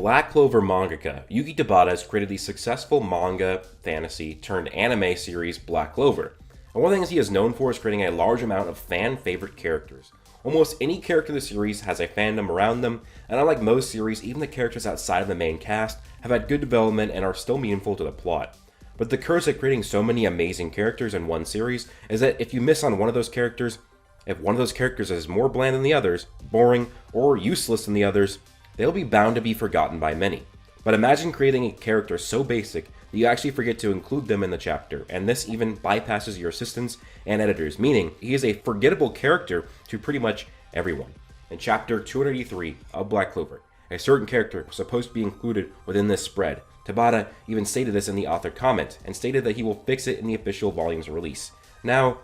Black Clover mangaka Yuki Tabata has created the successful manga fantasy turned anime series Black Clover. And one of the things he is known for is creating a large amount of fan favorite characters. Almost any character in the series has a fandom around them, and unlike most series, even the characters outside of the main cast have had good development and are still meaningful to the plot. But the curse of creating so many amazing characters in one series is that if you miss on one of those characters, if one of those characters is more bland than the others, boring, or useless than the others, they'll be bound to be forgotten by many. But imagine creating a character so basic that you actually forget to include them in the chapter, and this even bypasses your assistants and editors, meaning he is a forgettable character to pretty much everyone. In chapter 283 of Black Clover, a certain character was supposed to be included within this spread. Tabata even stated this in the author comment, and stated that he will fix it in the official volume's release. Now,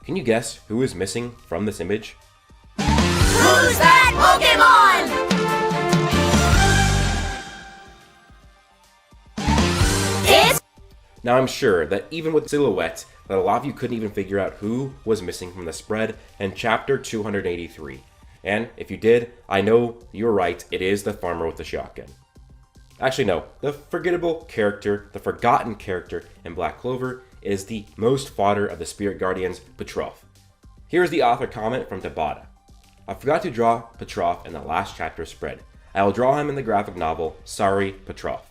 can you guess who is missing from this image? Who's that Pokemon? Now I'm sure that even with silhouette, that a lot of you couldn't even figure out who was missing from the spread in chapter 283. And if you did, I know you were right, it is the farmer with the shotgun. Actually no, the forgettable character, the forgotten character in Black Clover is the most fodder of the Spirit Guardians, Petrov. Here's the author comment from Tabata. I forgot to draw Petrov in the last chapter spread. I will draw him in the graphic novel, sorry Petrov.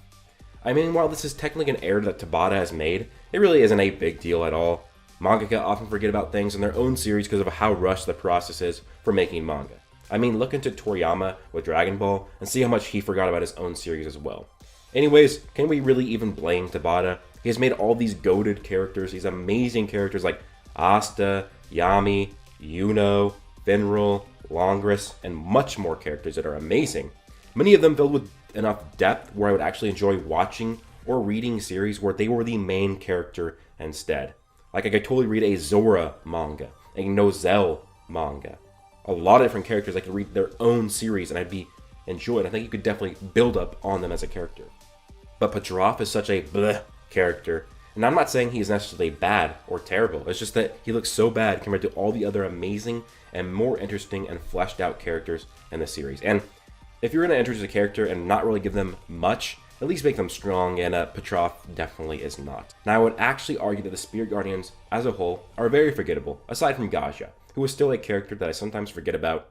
I mean, while this is technically an error that Tabata has made, it really isn't a big deal at all. Mangaka often forget about things in their own series because of how rushed the process is for making manga. I mean, look into Toriyama with Dragon Ball and see how much he forgot about his own series as well. Anyways, can we really even blame Tabata? He has made all these goated characters, these amazing characters like Asta, Yami, Yuno, Finral, Longris, and much more characters that are amazing. Many of them filled with enough depth where I would actually enjoy watching or reading series where they were the main character instead. Like I could totally read a Zora manga, a Nozel manga. A lot of different characters I could read their own series and I'd be enjoyed. I think you could definitely build up on them as a character. But Petrov is such a bleh character, and I'm not saying he's necessarily bad or terrible. It's just that he looks so bad compared to all the other amazing and more interesting and fleshed out characters in the series. And if you're going to introduce a character and not really give them much, at least make them strong, and Petrov definitely is not. Now I would actually argue that the Spirit Guardians as a whole are very forgettable, aside from Gaja, who is still a character that I sometimes forget about.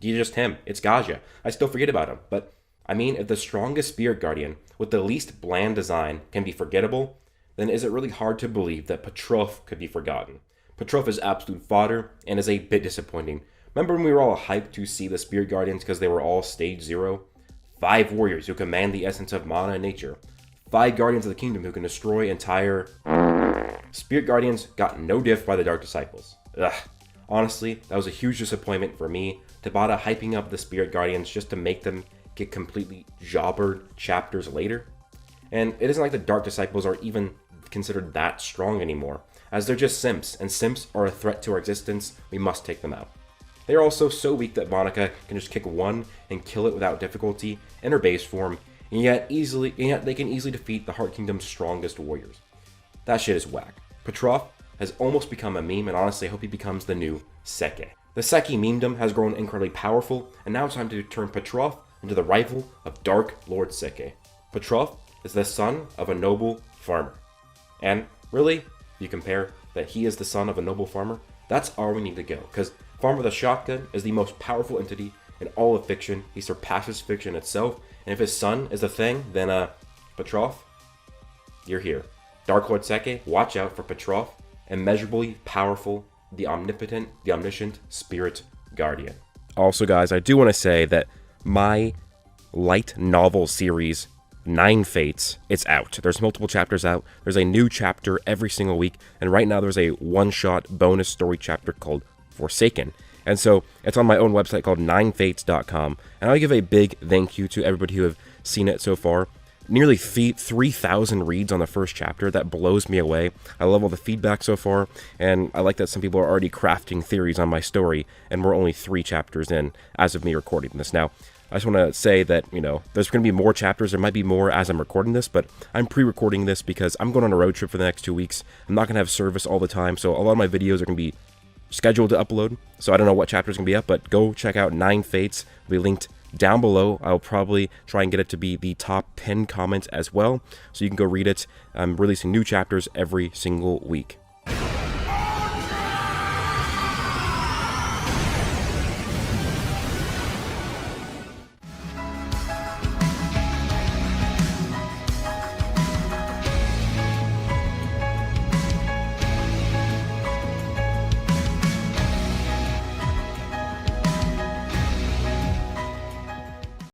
He's just him, it's Gaja. I still forget about him, but I mean, if the strongest Spirit Guardian with the least bland design can be forgettable, then is it really hard to believe that Petrov could be forgotten? Petrov is absolute fodder and is a bit disappointing. Remember when we were all hyped to see the Spirit Guardians because they were all stage 0? 5 warriors who command the essence of mana and nature. 5 guardians of the kingdom who can destroy entire... Spirit Guardians got no diff by the Dark Disciples. Ugh. Honestly, that was a huge disappointment for me. Tabata hyping up the Spirit Guardians just to make them get completely jobbered chapters later. And it isn't like the Dark Disciples are even considered that strong anymore, as they're just simps, and simps are a threat to our existence. We must take them out. They are also so weak that Monica can just kick one and kill it without difficulty in her base form, and yet they can easily defeat the Heart Kingdom's strongest warriors. That shit is whack. Petrov has almost become a meme, and honestly I hope he becomes the new Seke. The Seki memedom has grown incredibly powerful, and now it's time to turn Petrov into the rival of Dark Lord Seke. Petrov is the son of a noble farmer. And really, you compare that he is the son of a noble farmer, that's all we need to go, because Farmer with a Shotgun is the most powerful entity in all of fiction. He surpasses fiction itself, and if his son is the thing, then Petrov, you're here. Dark Lord Seke, watch out for Petrov, immeasurably powerful, the omnipotent, the omniscient Spirit Guardian. Also guys, I do want to say that my light novel series, 9 Fates, it's out. There's multiple chapters out. There's a new chapter every single week, and right now there's a one-shot bonus story chapter called Forsaken. And so it's on my own website called 9fates.com, and I'll give a big thank you to everybody who have seen it so far. Nearly 3,000 reads on the first chapter. That blows me away. I love all the feedback so far, and I like that some people are already crafting theories on my story, and we're only 3 chapters in as of me recording this. Now, I just want to say that, there's going to be more chapters. There might be more as I'm recording this, but I'm pre-recording this because I'm going on a road trip for the next 2 weeks. I'm not going to have service all the time, so a lot of my videos are going to be scheduled to upload, so I don't know what chapter is going to be up, but go check out 9 Fates. It'll be linked down below. I'll probably try and get it to be the top 10 comment as well, so you can go read it. I'm releasing new chapters every single week.